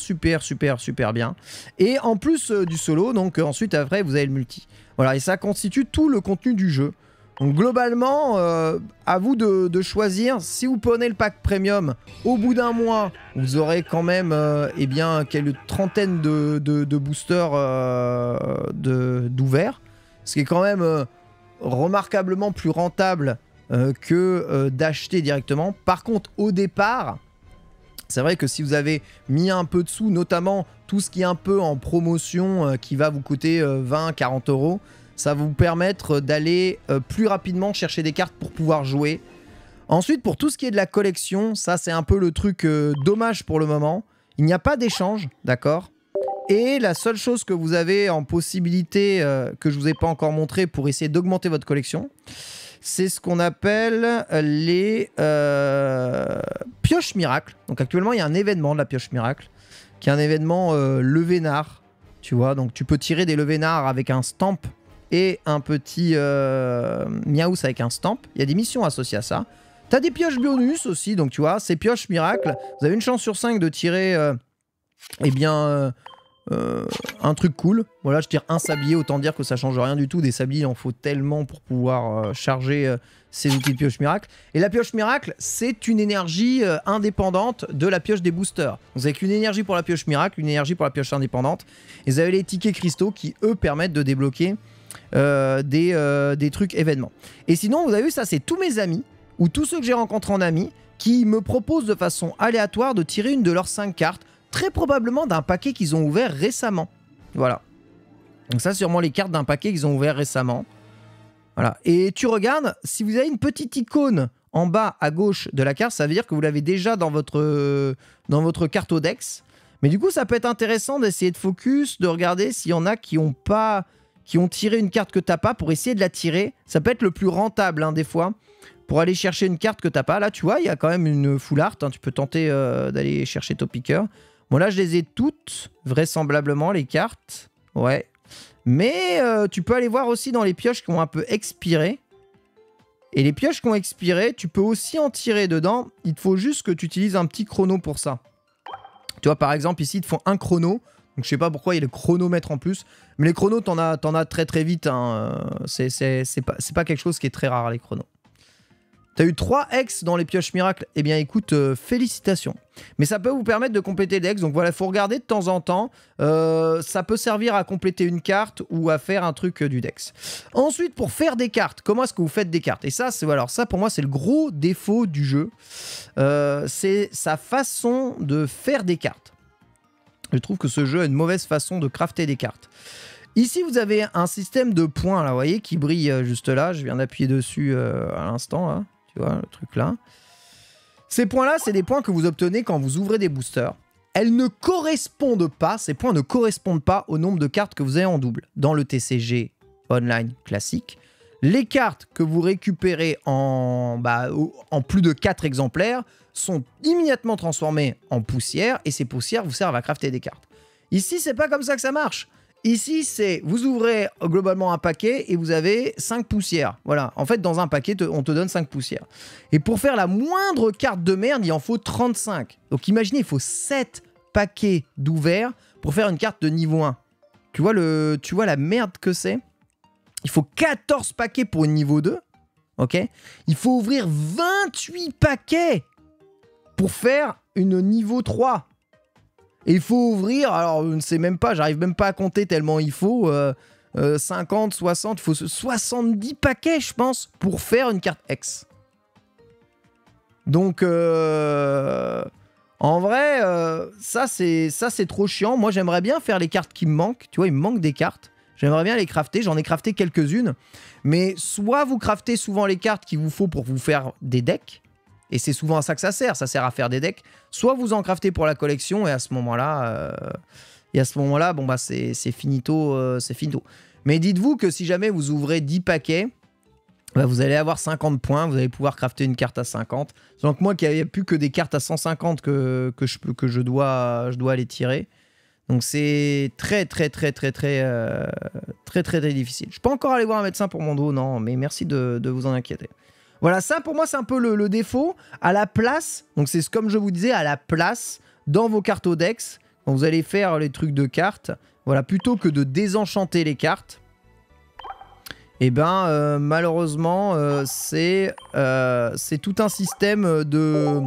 A: bien. Et en plus du solo, donc ensuite après vous avez le multi. Voilà, et ça constitue tout le contenu du jeu. Donc globalement, à vous de choisir. Si vous prenez le pack premium, au bout d'un mois, vous aurez quand même eh bien, quelques trentaines de boosters d'ouverts. Ce qui est quand même remarquablement plus rentable que d'acheter directement. Par contre, au départ, c'est vrai que si vous avez mis un peu de sous, notamment tout ce qui est un peu en promotion, qui va vous coûter 20-40 €, ça va vous permettre d'aller plus rapidement chercher des cartes pour pouvoir jouer. Ensuite, pour tout ce qui est de la collection, ça c'est un peu le truc dommage pour le moment. Il n'y a pas d'échange, d'accord? Et la seule chose que vous avez en possibilité, que je ne vous ai pas encore montré pour essayer d'augmenter votre collection, c'est ce qu'on appelle les pioches miracles. Donc actuellement, il y a un événement de la pioche miracle, qui est un événement levénard. Tu vois, donc tu peux tirer des levénards avec un stamp et un petit Miaus avec un stamp. Il y a des missions associées à ça. T'as des pioches bonus aussi, donc tu vois, ces pioches miracles, vous avez une chance sur 5 de tirer un truc cool. Voilà, je tire un sablier, autant dire que ça change rien du tout. Des sabliers, il en faut tellement pour pouvoir charger ces outils de pioche miracle. Et la pioche miracle, c'est une énergie indépendante de la pioche des boosters. Vous avez qu'une énergie pour la pioche miracle, une énergie pour la pioche indépendante. Et vous avez les tickets cristaux qui, eux, permettent de débloquer des trucs événements. Et sinon, vous avez vu, ça, c'est tous mes amis, ou tous ceux que j'ai rencontrés en amis, qui me proposent de façon aléatoire de tirer une de leurs 5 cartes, très probablement d'un paquet qu'ils ont ouvert récemment. Voilà. Donc ça, c'est sûrement les cartes d'un paquet qu'ils ont ouvert récemment. Voilà. Et tu regardes, si vous avez une petite icône en bas à gauche de la carte, ça veut dire que vous l'avez déjà dans votre cartodex. Mais du coup, ça peut être intéressant d'essayer de focus, de regarder s'il y en a qui ont tiré une carte que t'as pas pour essayer de la tirer. Ça peut être le plus rentable, hein, des fois, pour aller chercher une carte que t'as pas. Là, tu vois, il y a quand même une full art. Hein, tu peux tenter d'aller chercher Top Picker. Bon, là, je les ai toutes, vraisemblablement, les cartes. Ouais. Mais tu peux aller voir aussi dans les pioches qui ont un peu expiré. Et les pioches qui ont expiré, tu peux aussi en tirer dedans. Il te faut juste que tu utilises un petit chrono pour ça. Tu vois, par exemple, ici, ils te font un chrono. Donc, je sais pas pourquoi il y a le chronomètre en plus. Mais les chronos, t'en as très très vite. Hein. C'est pas quelque chose qui est très rare, les chronos. T'as eu 3 X dans les pioches miracles. Eh bien, écoute, félicitations. Mais ça peut vous permettre de compléter les X. Donc voilà, il faut regarder de temps en temps. Ça peut servir à compléter une carte ou à faire un truc du Dex. Ensuite, pour faire des cartes, comment est-ce que vous faites des cartes? Et ça, alors ça, pour moi, c'est le gros défaut du jeu. C'est sa façon de faire des cartes. Je trouve que ce jeu a une mauvaise façon de crafter des cartes. Ici, vous avez un système de points, là, vous voyez, qui brille juste là. Je viens d'appuyer dessus à l'instant, là. Tu vois, le truc là. Ces points-là, c'est des points que vous obtenez quand vous ouvrez des boosters. Elles ne correspondent pas, ces points ne correspondent pas au nombre de cartes que vous avez en double. Dans le TCG online classique, les cartes que vous récupérez en plus de 4 exemplaires sont immédiatement transformées en poussière et ces poussières vous servent à crafter des cartes. Ici, c'est pas comme ça que ça marche. Ici, c'est vous ouvrez globalement un paquet et vous avez 5 poussières. Voilà. En fait, dans un paquet, on te donne 5 poussières. Et pour faire la moindre carte de merde, il en faut 35. Donc imaginez, il faut 7 paquets d'ouverts pour faire une carte de niveau 1. Tu vois la merde que c'est? Il faut 14 paquets pour une niveau 2. Ok? Il faut ouvrir 28 paquets pour faire une niveau 3. Et il faut ouvrir, alors je ne sais même pas, j'arrive même pas à compter tellement il faut, 50, 60, il faut 70 paquets je pense pour faire une carte X. Donc en vrai, ça c'est trop chiant. Moi j'aimerais bien faire les cartes qui me manquent, tu vois il me manque des cartes. J'aimerais bien les crafter, j'en ai crafté quelques-unes. Mais soit vous craftez souvent les cartes qu'il vous faut pour vous faire des decks. Et c'est souvent à ça que ça sert à faire des decks. Soit vous en craftez pour la collection et à ce moment-là, bon bah c'est finito, c'est finito. Mais dites-vous que si jamais vous ouvrez 10 paquets, bah vous allez avoir 50 points, vous allez pouvoir crafter une carte à 50. Donc moi qui n'avais plus que des cartes à 150 que je dois aller tirer. Donc c'est très difficile. Je peux encore aller voir un médecin pour mon dos, non, mais merci de vous en inquiéter. Voilà, ça pour moi c'est un peu le défaut. À la place, donc c'est comme je vous disais, à la place, dans vos cartodex, quand vous allez faire les trucs de cartes, voilà, plutôt que de désenchanter les cartes, et ben malheureusement c'est tout un système de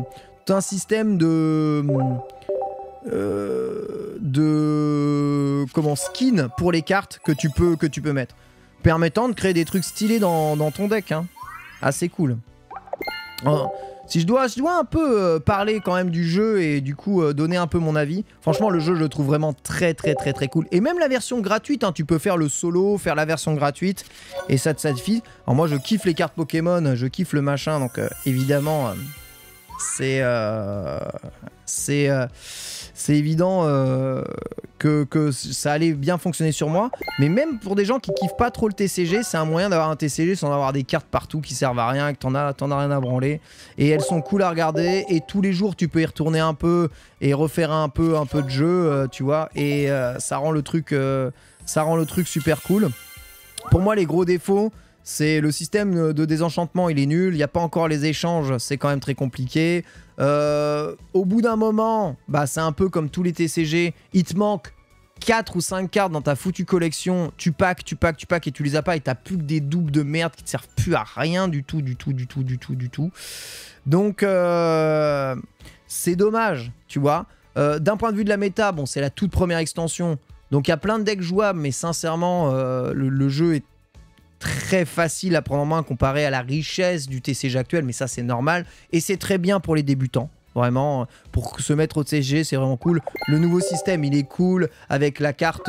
A: skin pour les cartes que tu peux mettre, permettant de créer des trucs stylés dans ton deck, hein. Assez cool. Si je dois un peu parler quand même du jeu et du coup donner un peu mon avis, franchement le jeu je le trouve vraiment très cool. Et même la version gratuite, hein, tu peux faire le solo, faire la version gratuite et ça te satisfait. Alors moi je kiffe les cartes Pokémon, je kiffe le machin, donc évidemment c'est évident que ça allait bien fonctionner sur moi. Mais même pour des gens qui kiffent pas trop le TCG, c'est un moyen d'avoir un TCG sans avoir des cartes partout qui servent à rien, que t'en as rien à branler. Et elles sont cool à regarder. Et tous les jours, tu peux y retourner un peu et refaire un peu de jeu, tu vois. Et ça rend le truc super cool. Pour moi, les gros défauts, c'est le système de désenchantement, il est nul. Il n'y a pas encore les échanges, c'est quand même très compliqué. Au bout d'un moment, bah, c'est un peu comme tous les TCG, il te manque 4 ou 5 cartes dans ta foutue collection, tu packs et tu les as pas et t'as plus que des doubles de merde qui te servent plus à rien du tout. Donc c'est dommage, tu vois. D'un point de vue de la méta, bon, c'est la toute première extension. Donc il y a plein de decks jouables, mais sincèrement, le jeu est très facile à prendre en main comparé à la richesse du TCG actuel, mais ça c'est normal. Et c'est très bien pour les débutants. Vraiment, pour se mettre au TCG, c'est vraiment cool. Le nouveau système, il est cool, avec la carte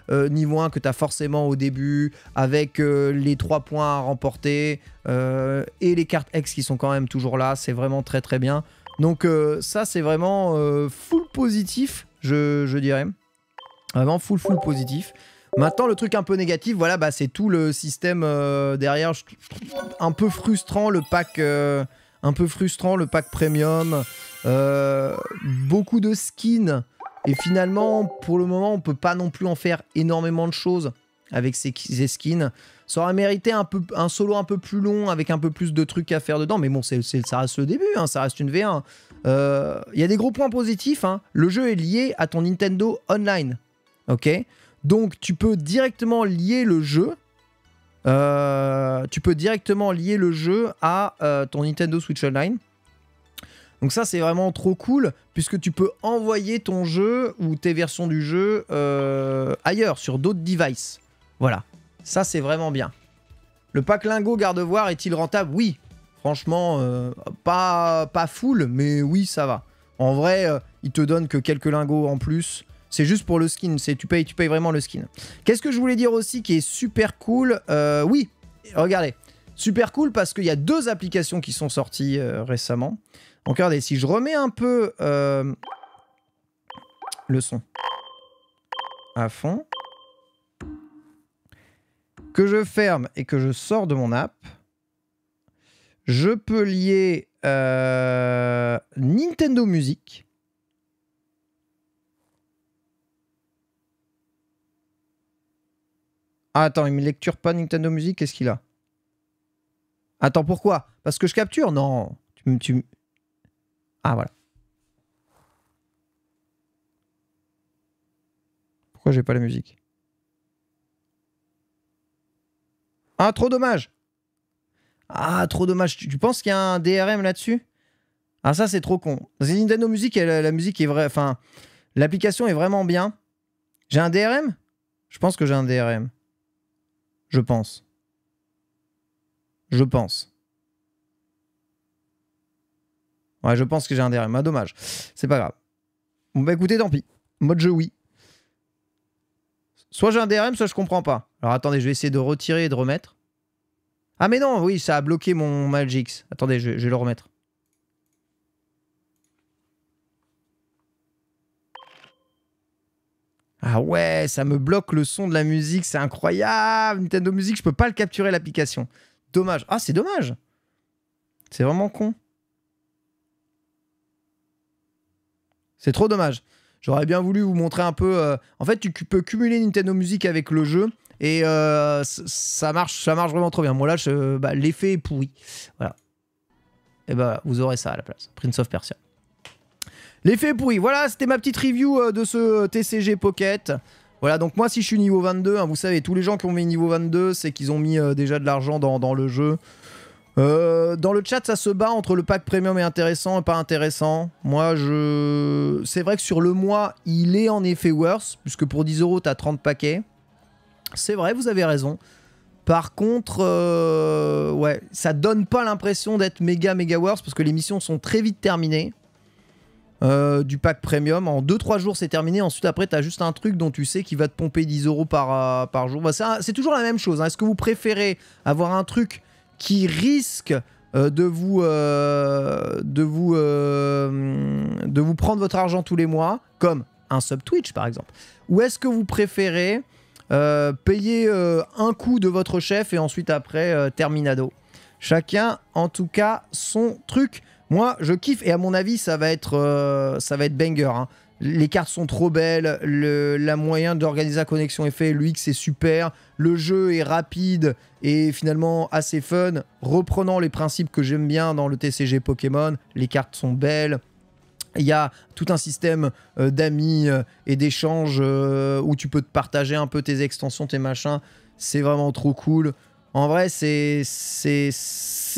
A: niveau 1 que tu as forcément au début, avec les 3 points à remporter, et les cartes X qui sont quand même toujours là. C'est vraiment très très bien. Donc ça, c'est vraiment full positif, je dirais. Vraiment full positif. Maintenant, le truc un peu négatif, voilà, bah, c'est tout le système derrière. Un peu frustrant, le pack... un peu frustrant, le pack premium. Beaucoup de skins. Et finalement, pour le moment, on peut pas non plus en faire énormément de choses avec ces skins. Ça aurait mérité un solo un peu plus long, avec un peu plus de trucs à faire dedans. Mais bon, ça reste le début, hein, ça reste une V1. Il y a des gros points positifs. Hein. Le jeu est lié à ton Nintendo Online. Ok ? Donc, tu peux directement lier le jeu. À ton Nintendo Switch Online. Donc ça, c'est vraiment trop cool, puisque tu peux envoyer ton jeu ou tes versions du jeu ailleurs, sur d'autres devices. Voilà, ça c'est vraiment bien. Le pack Lingo Gardevoir est-il rentable? Oui, franchement, pas full, mais oui, ça va. En vrai, il te donne que quelques lingots en plus. C'est juste pour le skin, tu payes vraiment le skin. Qu'est-ce que je voulais dire aussi qui est super cool? Oui, regardez. Super cool parce qu'il y a 2 applications qui sont sorties récemment. Donc regardez, si je remets un peu le son à fond, que je ferme et que je sors de mon app, je peux lier Nintendo Music. Ah, attends, il me lecture pas Nintendo Music, qu'est-ce qu'il a? Attends, pourquoi? Parce que je capture? Non. Ah, voilà. Pourquoi j'ai pas la musique? Ah, trop dommage. Ah, trop dommage. Tu penses qu'il y a un DRM là-dessus? Ah, ça, c'est trop con. Parce que Nintendo Music, la musique est vraie. Enfin, l'application est vraiment bien. J'ai un DRM? Je pense que j'ai un DRM. Je pense. Ouais, je pense que j'ai un DRM. Ah, dommage. C'est pas grave. Bon, bah écoutez, tant pis. Mode jeu, oui. Soit j'ai un DRM, soit je comprends pas. Alors attendez, je vais essayer de retirer et de remettre. Ah, mais non, oui, ça a bloqué mon Magix. Attendez, je vais le remettre. Ah ouais, ça me bloque le son de la musique, c'est incroyable. Nintendo Music, je peux pas le capturer l'application. Dommage. Ah, c'est dommage. C'est vraiment con. C'est trop dommage. J'aurais bien voulu vous montrer un peu... En fait, tu peux cumuler Nintendo Music avec le jeu et ça marche vraiment trop bien. Moi là, l'effet est pourri. Voilà. Et bah, vous aurez ça à la place. Prince of Persia. L'effet est pourri. Voilà, c'était ma petite review de ce TCG Pocket. Voilà, donc moi, si je suis niveau 22, hein, vous savez, tous les gens qui ont mis niveau 22, c'est qu'ils ont mis déjà de l'argent dans le jeu. Dans le chat, ça se bat entre le pack premium et intéressant et pas intéressant. Moi, c'est vrai que sur le mois, il est en effet worse, puisque pour 10 €, t'as 30 paquets. C'est vrai, vous avez raison. Par contre, ouais, ça donne pas l'impression d'être méga worse, parce que les missions sont très vite terminées. Du pack premium, en 2-3 jours c'est terminé. Ensuite après t'as juste un truc dont tu sais qu'il va te pomper 10 € par jour. Bah, c'est toujours la même chose, hein. Est-ce que vous préférez avoir un truc qui risque de vous prendre votre argent tous les mois, comme un sub Twitch par exemple, ou est-ce que vous préférez payer un coup de votre chef et ensuite après terminado? Chacun en tout cas son truc. Moi, je kiffe et à mon avis, ça va être banger. Hein. Les cartes sont trop belles, la moyen d'organiser la connexion est fait, l'UX est super, le jeu est rapide et finalement assez fun, reprenant les principes que j'aime bien dans le TCG Pokémon. Les cartes sont belles, Il y a tout un système d'amis et d'échanges où tu peux te partager un peu tes extensions, tes machins. C'est vraiment trop cool. En vrai, c'est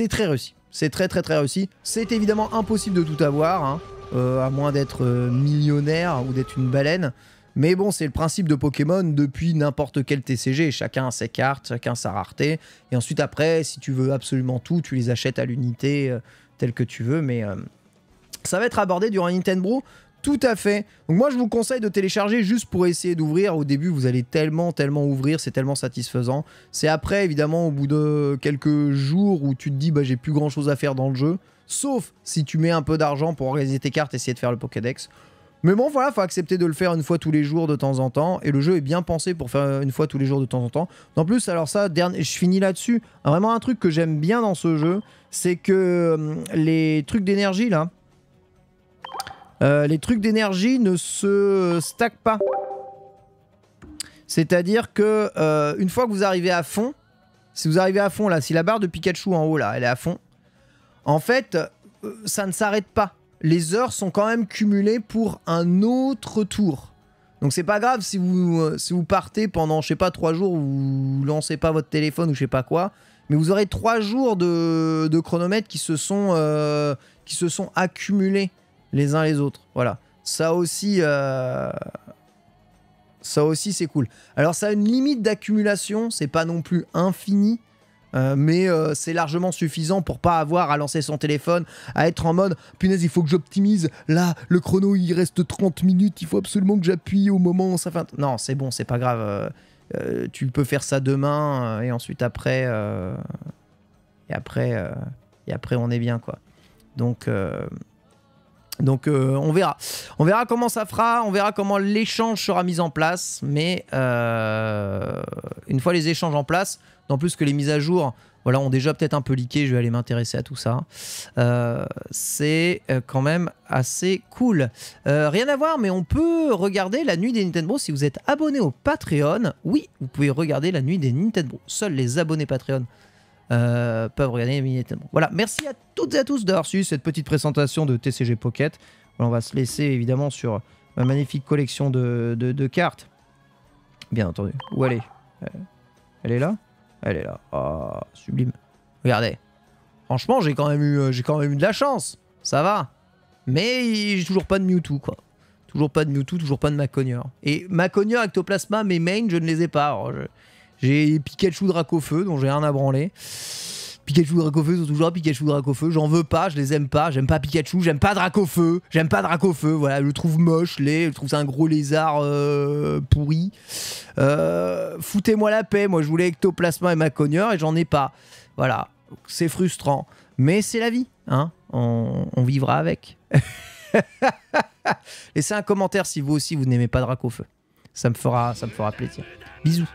A: très réussi. C'est très réussi. C'est évidemment impossible de tout avoir, hein, à moins d'être millionnaire ou d'être une baleine. Mais bon, c'est le principe de Pokémon depuis n'importe quel TCG. Chacun a ses cartes, chacun sa rareté. Et ensuite, après, si tu veux absolument tout, tu les achètes à l'unité telle que tu veux. Mais ça va être abordé durant Nintendo. Tout à fait. Donc moi, je vous conseille de télécharger juste pour essayer d'ouvrir. Au début, vous allez tellement ouvrir, c'est tellement satisfaisant. C'est après, évidemment, au bout de quelques jours où tu te dis, bah, j'ai plus grand chose à faire dans le jeu. Sauf si tu mets un peu d'argent pour organiser tes cartes et essayer de faire le Pokédex. Mais bon, voilà, faut accepter de le faire une fois tous les jours de temps en temps. Et le jeu est bien pensé pour faire une fois tous les jours de temps en temps. En plus, alors ça, je finis là-dessus. Vraiment un truc que j'aime bien dans ce jeu, c'est que les trucs d'énergie, là, les trucs d'énergie ne se stackent pas. C'est-à-dire que une fois que vous arrivez à fond, si vous arrivez à fond là, si la barre de Pikachu en haut là, elle est à fond, en fait, ça ne s'arrête pas. Les heures sont quand même cumulées pour un autre tour. Donc c'est pas grave si vous partez pendant, je sais pas, 3 jours, vous lancez pas votre téléphone ou je sais pas quoi, mais vous aurez 3 jours de chronomètre qui se sont accumulés les uns les autres. Voilà. Ça aussi c'est cool. Alors ça a une limite d'accumulation, c'est pas non plus infini, mais c'est largement suffisant pour pas avoir à lancer son téléphone, à être en mode punaise, il faut que j'optimise. Là, le chrono il reste 30 minutes, il faut absolument que j'appuie au moment où ça fait. Non, c'est bon, c'est pas grave. Tu peux faire ça demain et ensuite après. Et après, on est bien, quoi. Donc on verra. On verra comment ça fera, on verra comment l'échange sera mis en place, mais une fois les échanges en place, en plus que les mises à jour voilà, ont déjà peut-être un peu leaké, je vais aller m'intéresser à tout ça. C'est quand même assez cool. Rien à voir, mais on peut regarder la nuit des Nintendo si vous êtes abonné au Patreon. Oui, vous pouvez regarder la nuit des Nintendo. Seuls les abonnés Patreon peuvent regarder les Nintendo. Voilà, merci à toutes et à tous d'avoir suivi cette petite présentation de TCG Pocket. Voilà, on va se laisser évidemment sur ma magnifique collection de cartes. Bien entendu. Où elle est? Elle est là? Elle est là. Oh, sublime. Regardez. Franchement, j'ai quand même eu de la chance. Ça va. Mais j'ai toujours pas de Mewtwo, quoi. Toujours pas de Mewtwo, toujours pas de Maconior. Et Maconior, Ectoplasma, mes mains, je ne les ai pas. Alors, j'ai Pikachu Dracofeu, dont j'ai rien à branler. Pikachu Dracofeu, c'est toujours Pikachu Dracofeu. J'en veux pas, je les aime pas. J'aime pas Pikachu, j'aime pas Dracofeu. J'aime pas Dracofeu, voilà. Je le trouve moche, je trouve c'est un gros lézard pourri. Foutez-moi la paix, moi je voulais Ectoplasma et Maconior et j'en ai pas. Voilà, c'est frustrant. Mais c'est la vie, hein. On vivra avec. Laissez un commentaire si vous aussi vous n'aimez pas Dracofeu. Ça me fera plaisir. Bisous.